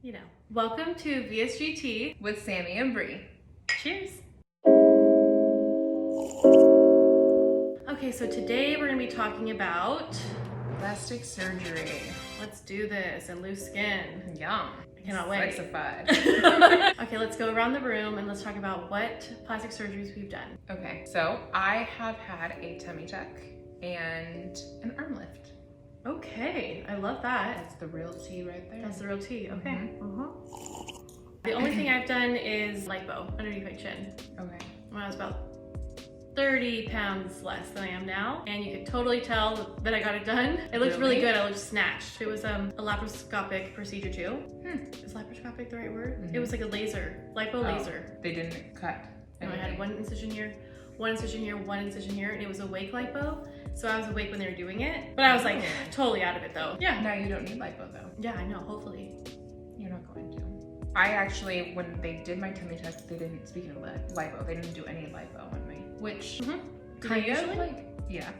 you know. Welcome to VSG Tea with Sammi and Bre. Cheers. Okay, so today we're gonna be talking about Plastic surgery. let's do this and loose skin. Yum. I cannot wait. Sexified. Okay, let's go around the room and let's talk about what plastic surgeries we've done. Okay, so I have had a tummy tuck and an arm lift. Okay, I love that. That's the real tea right there. That's the real tea, okay. Mm-hmm. The only thing I've done is lipo underneath my chin. Okay. When I was about 30 pounds less than I am now, and you could totally tell that I got it done. It looked really good. I looked snatched. It was a laparoscopic procedure too. Is laparoscopic the right word? Mm-hmm. It was like a laser, lipo laser. They didn't cut anything. I had one incision here, one incision here, one incision here, and it was awake lipo. So I was awake when they were doing it, but I was like totally out of it though. Yeah. Now you don't need lipo though. Yeah, I know, hopefully. You're not going to. I actually, when they did my tummy tuck, they didn't, speaking of lipo, they didn't do any lipo on me, which kind of like, yeah.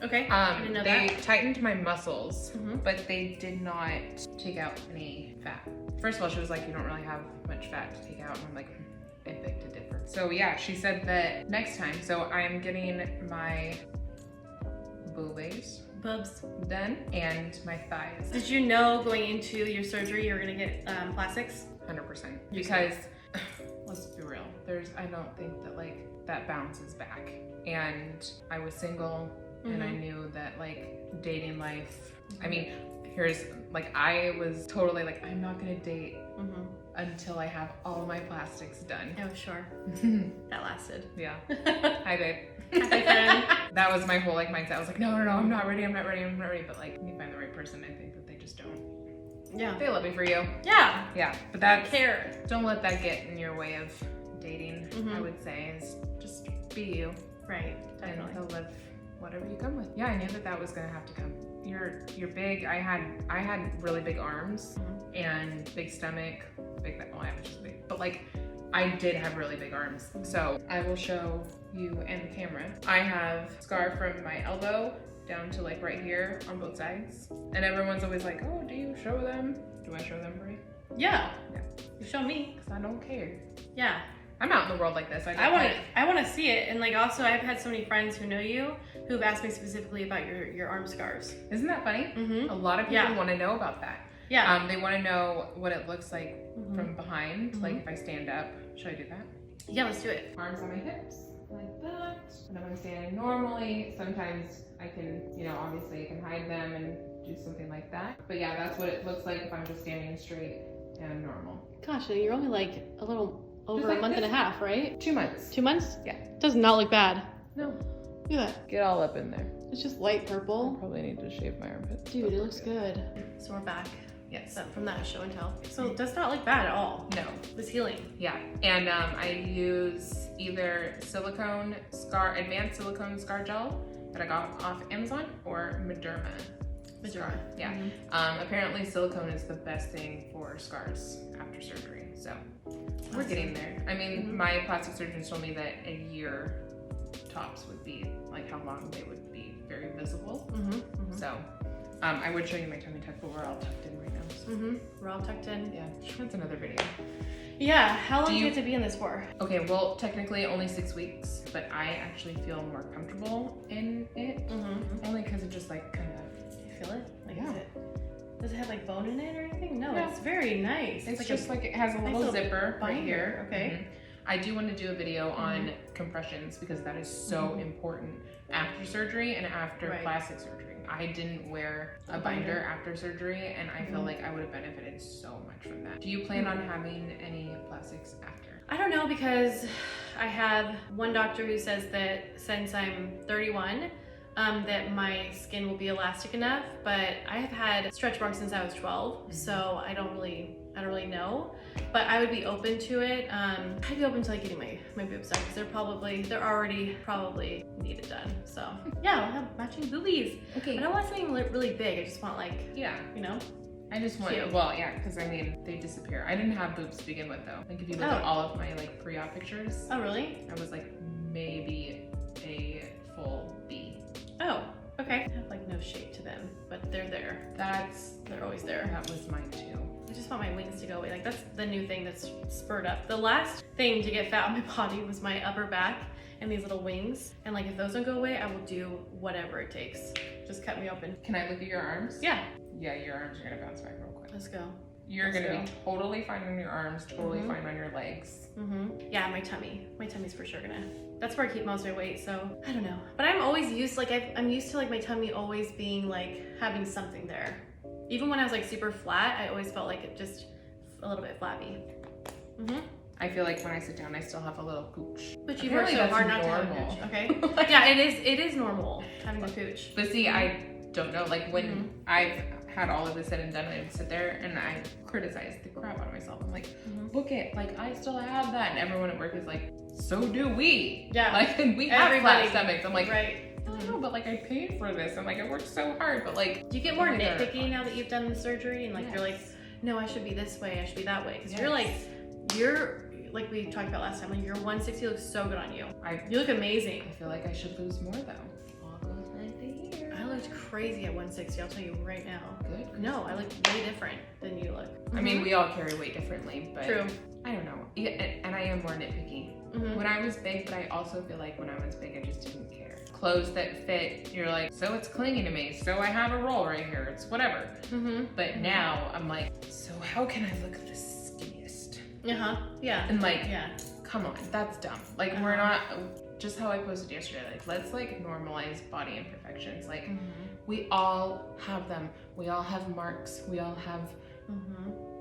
Okay, I didn't know they that. tightened my muscles, but they did not take out any fat. First of all, she was like, you don't really have much fat to take out, and I'm like, I beg to differ. So yeah, she said that next time, so I'm getting my boobies Bubs. done and my thighs. Did you know going into your surgery you were gonna get plastics? 100%. Because let's be real, I don't think that like that bounces back. And I was single and I knew that like dating life, I mean, I was totally like, I'm not gonna date until I have all my plastics done. Oh, sure. That lasted. Yeah. Hi, babe. Hi, friend. That was my whole like mindset. I was like, no, I'm not ready. But like, when you find the right person, I think that they just don't. Yeah. They love me for you. Yeah. Yeah. But that's, care. don't let that get in your way of dating, I would say, is just be you. Right. Definitely. And he'll live whatever you come with. Yeah, I knew that was gonna have to come. You're big. I had really big arms and big stomach. I was just big. But like, I did have really big arms. So I will show you and the camera. I have a scar from my elbow down to like right here on both sides. And everyone's always like, oh, do you show them? Do I show them, Bre? Yeah. You show me. Because I don't care. Yeah. I'm out in the world like this. I want to see it. And like also I've had so many friends who know you who've asked me specifically about your arm scars. Isn't that funny? A lot of people want to know about that. Yeah. They want to know what it looks like from behind, like if I stand up. Should I do that? Yeah, let's do it. Arms on my hips, like that. And if I'm standing normally, sometimes I can, obviously I can hide them and do something like that. But yeah, that's what it looks like if I'm just standing straight and normal. Gosh, you're only like a little over like a month and a half, right? 2 months. 2 months? Yeah. Does not look bad. No. Look at that. Get all up in there. It's just light purple. I probably need to shave my armpits. Dude, it looks good. So we're back. Yes. From that show and tell. So it does not look bad at all. No. It's healing. Yeah. And I use either advanced silicone scar gel that I got off Amazon or Mederma. Scar. Yeah. Apparently silicone is the best thing for scars after surgery. So we're getting there. I mean, my plastic surgeon told me that a year tops would be like how long they would be very visible. So I would show you my tummy tuck, but we're all tucked in right now. So. We're all tucked in. Yeah, that's another video. Yeah, how long do you have to be in this for? Okay, well, technically only 6 weeks, but I actually feel more comfortable in it. Only because it just like kind of. Do you feel it? Like, does it have like bone in it or anything? No, it's very nice. It's like just like it has a little zipper right here. Okay. I do want to do a video on compressions because that is so important after surgery and after plastic surgery. I didn't wear a binder after surgery and I feel like I would have benefited so much from that. Do you plan on having any plastics after? I don't know because I have one doctor who says that since I'm 31, that my skin will be elastic enough, but I have had stretch marks since I was 12, so I don't really know, but I would be open to it. I'd be open to like getting my boobs done because they're already probably need it done. So yeah, I'll have matching boobies. Okay. I don't want something really big. I just want like, I just want, because I mean, they disappear. I didn't have boobs to begin with though. Like if you look at all of my like pre-op pictures. Oh really? I was like maybe a full B. Oh, okay. I have like no shape to them, but they're there. They're always there. That was mine too. I just want my wings to go away. Like, that's the new thing that's spurred up. The last thing to get fat on my body was my upper back and these little wings. And like, if those don't go away, I will do whatever it takes. Just cut me open. Can I look at your arms? Yeah. Yeah, your arms are gonna bounce back real quick. Let's go. You're gonna be totally fine on your arms, totally fine on your legs. Yeah, my tummy. My tummy's for sure gonna. That's where I keep most of my weight, so I don't know. But I'm always used, like, I'm used to like my tummy always being like having something there. Even when I was like super flat, I always felt like it just a little bit flabby. I feel like when I sit down, I still have a little pooch. But you work so hard not to have a pooch, okay? Like, yeah, it is normal having a pooch. But see, I don't know, like when I've had all of this said and done, I would sit there and I criticize the crap out of myself. I'm like, look it, like I still have that. And everyone at work is like, so do we. Yeah. Like, we have flat stomachs. I'm like, right. I don't know, but like I paid for this and like I worked so hard, but like. Do you get more nitpicky now that you've done the surgery and like you're like, no, I should be this way, I should be that way? Because you're like we talked about last time, like your 160 looks so good on you. You look amazing. I feel like I should lose more though. I looked crazy at 160, I'll tell you right now. Good. No, I look way different than you look. I mean, we all carry weight differently, but true. I don't know. And I am more nitpicky. When I was big, but I also feel like when I was big, I just didn't care. Clothes that fit, you're like, so it's clinging to me, so I have a roll right here, it's whatever. But now I'm like, so how can I look the skinniest? Yeah. And like, come on, that's dumb. Like we're not, just how I posted yesterday, like let's like normalize body imperfections. Like we all have them. We all have marks. We all have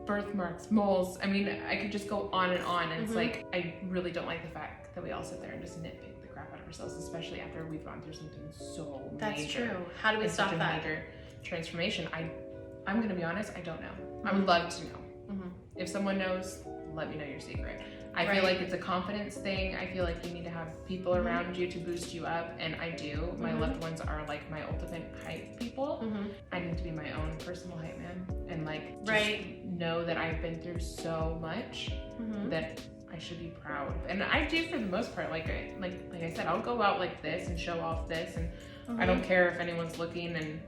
birthmarks, moles. I mean, I could just go on and on. And it's like, I really don't like the fact that we all sit there and just nitpick the crap out of ourselves, especially after we've gone through something so major. That's true. How do we stop that? Major transformation. I'm gonna be honest, I don't know. I would love to know. If someone knows, let me know your secret. I feel like it's a confidence thing. I feel like you need to have people around you to boost you up, and I do. My loved ones are like my ultimate hype people. I need to be my own personal hype man and like just know that I've been through so much that I should be proud. And I do for the most part. Like I said, I'll go out like this and show off this, and I don't care if anyone's looking, and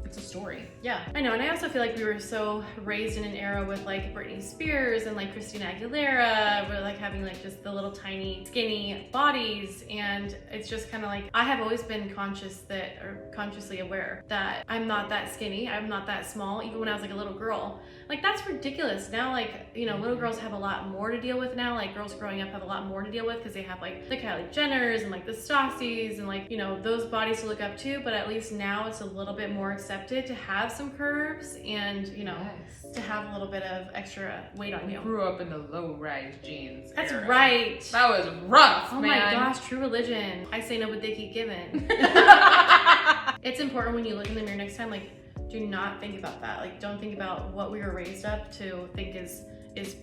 it's a story. Yeah, I know. And I also feel like we were so raised in an era with like Britney Spears and like Christina Aguilera, we're like having like just the little tiny skinny bodies, and it's just kind of like I have always been consciously aware that I'm not that skinny, I'm not that small. Even when I was like a little girl, like that's ridiculous. Now, like, you know, little girls have a lot more to deal with now. Like girls growing up have a lot more to deal with because they have like the Kylie Jenners and like the Stassi's and like, you know, those bodies to look up to. But at least now it's a little bit more accepted to have some curves and, you know, to have a little bit of extra weight on you. Grew up in the low-rise jeans. That's era. right. That was rough, oh man. My gosh, true religion. I say no, but they keep giving. It's important when you look in the mirror next time, like, do not think about that. Like, don't think about what we were raised up to think is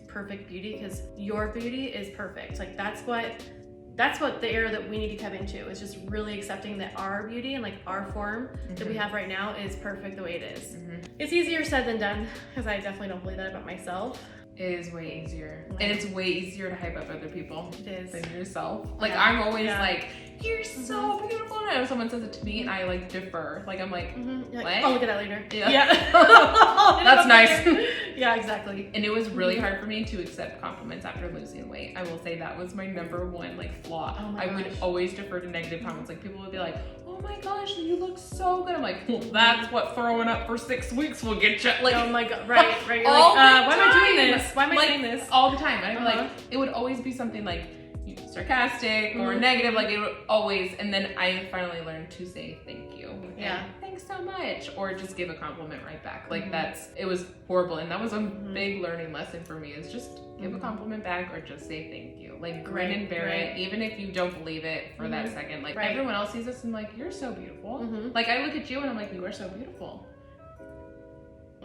perfect beauty, because your beauty is perfect. Like, that's what the era that we need to come into, is just really accepting that our beauty and like our form that we have right now is perfect the way it is. It's easier said than done, because I definitely don't believe that about myself. It is way easier. And it's way easier to hype up other people than yourself. Like, I'm always like, you're so beautiful. And if someone says it to me and I like defer, like I'm like, what? Like, I'll look at that later. Yeah. That's nice. Yeah, exactly. And it was really hard for me to accept compliments after losing weight. I will say that was my number one like flaw. I would always defer to negative comments. Like people would be like, oh my gosh, you look so good. I'm like, well, that's what throwing up for 6 weeks will get you. Like, oh my god, right. You're like, why am I doing this? Why am I saying this? All the time. And like, it would always be something like sarcastic or negative. Like it would always, and then I finally learned to say thank you. And thanks so much. Or just give a compliment right back. Like it was horrible. And that was a big learning lesson for me, is just give a compliment back or just say thank you. Like grin and bear it, even if you don't believe it for that second. Like everyone else sees this and like, you're so beautiful. Like I look at you and I'm like, you are so beautiful.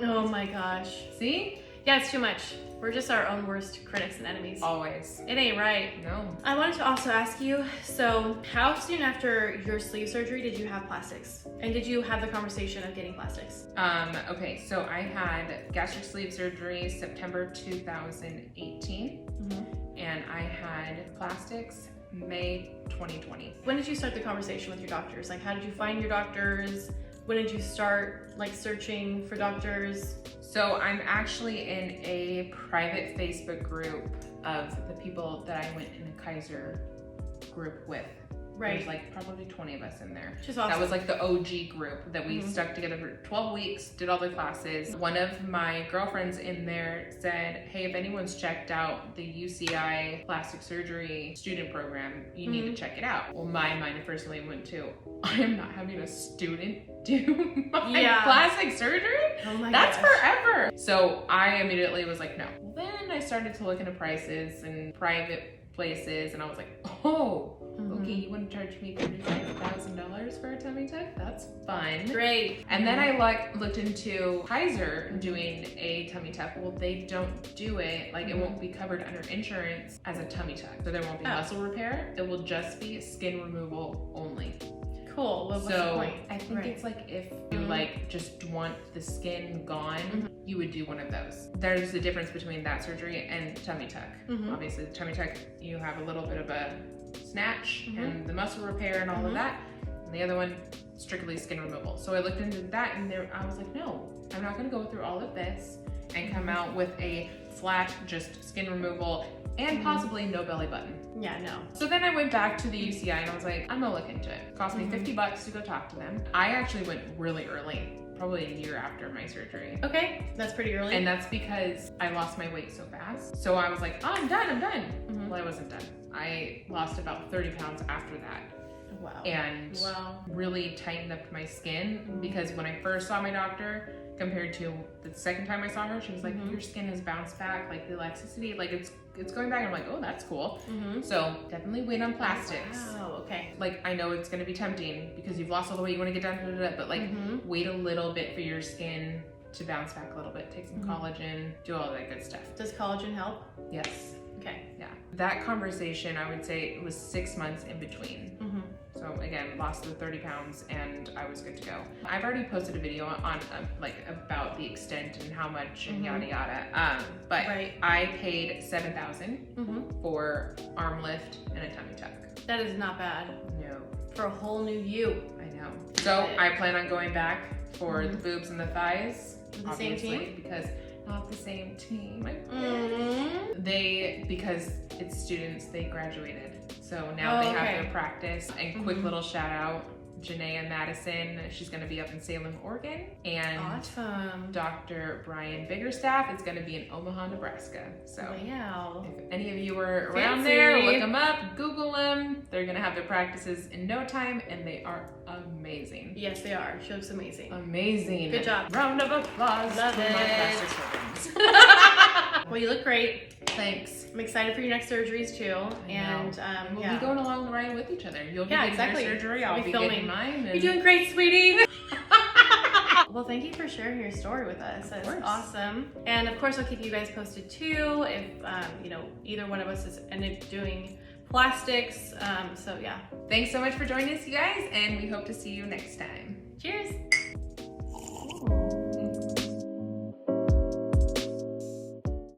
Oh my gosh. See? Yeah, it's too much. We're just our own worst critics and enemies. Always. It ain't right. No. I wanted to also ask you, so how soon after your sleeve surgery did you have plastics? And did you have the conversation of getting plastics? Okay, so I had gastric sleeve surgery September 2018. And I had plastics May 2020. When did you start the conversation with your doctors? Like, how did you find your doctors? when did you start like searching for doctors? So I'm actually in a private Facebook group of the people that I went in a Kaiser group with. Right. There's like probably 20 of us in there. Just awesome. That was like the OG group that we stuck together for 12 weeks, did all the classes. One of my girlfriends in there said, hey, if anyone's checked out the UCI plastic surgery student program, you need to check it out. Well, my mind personally went to, I am not having a student do my plastic surgery? Oh my That's gosh. forever. So I immediately was like, no. Then I started to look into prices and private places, and I was like, oh, okay, you want to charge me $35,000 for a tummy tuck? That's fun. Great. And then I looked into Kaiser doing a tummy tuck. Well, they don't do it, like it won't be covered under insurance as a tummy tuck. So there won't be muscle repair. It will just be skin removal only. Cool. What's the point? I think it's like if you like just want the skin gone, you would do one of those. There's a difference between that surgery and tummy tuck. Obviously, the tummy tuck, you have a little bit of a snatch and the muscle repair and all of that. And the other one, strictly skin removal. So I looked into that and I was like, no, I'm not gonna go through all of this and come out with a flat, just skin removal and possibly no belly button. Yeah, no. So then I went back to the UCI and I was like, I'm gonna look into it. It cost me $50 to go talk to them. I actually went really early, probably a year after my surgery. Okay, that's pretty early. And that's because I lost my weight so fast. So I was like, oh, I'm done. Well, I wasn't done. I lost about 30 pounds after that. Wow. And really tightened up my skin because when I first saw my doctor, compared to the second time I saw her, she was like, your skin has bounced back, like the elasticity, like it's going back. I'm like, oh, that's cool. So definitely wait on plastics. Wow, okay. Like, I know it's gonna be tempting because you've lost all the weight, you wanna get down to it, but like, wait a little bit for your skin to bounce back a little bit. Take some collagen, do all that good stuff. Does collagen help? Yes. Okay. Yeah. That conversation, I would say it was 6 months in between. So again, lost the 30 pounds and I was good to go. I've already posted a video on like about the extent and how much and yada yada. But I paid $7,000 for arm lift and a tummy tuck. That is not bad. No. For a whole new you. I know. So I plan on going back for the boobs and the thighs. The same team? Because not the same team. Because it's students, they graduated. So now they have their practice. And quick little shout out, Janae and Madison, she's gonna be up in Salem, Oregon. And awesome. Dr. Brian Biggerstaff is gonna be in Omaha, Nebraska. So wow. If any of you are around there, look them up, Google them. They're gonna have their practices in no time and they are amazing. Yes, they are. She looks amazing. Amazing. Good job. Round of applause Love for it. my plastic surgeons. Well, you look great. Thanks. I'm excited for your next surgeries too. And we'll be going along the ride with each other. You'll be getting your surgery, I'll be filming getting mine. And... You're doing great, sweetie. Well, thank you for sharing your story with us. That's awesome. And of course, I'll keep you guys posted too if you know, either one of us is ended up doing plastics. So yeah. Thanks so much for joining us, you guys, and we hope to see you next time. Cheers.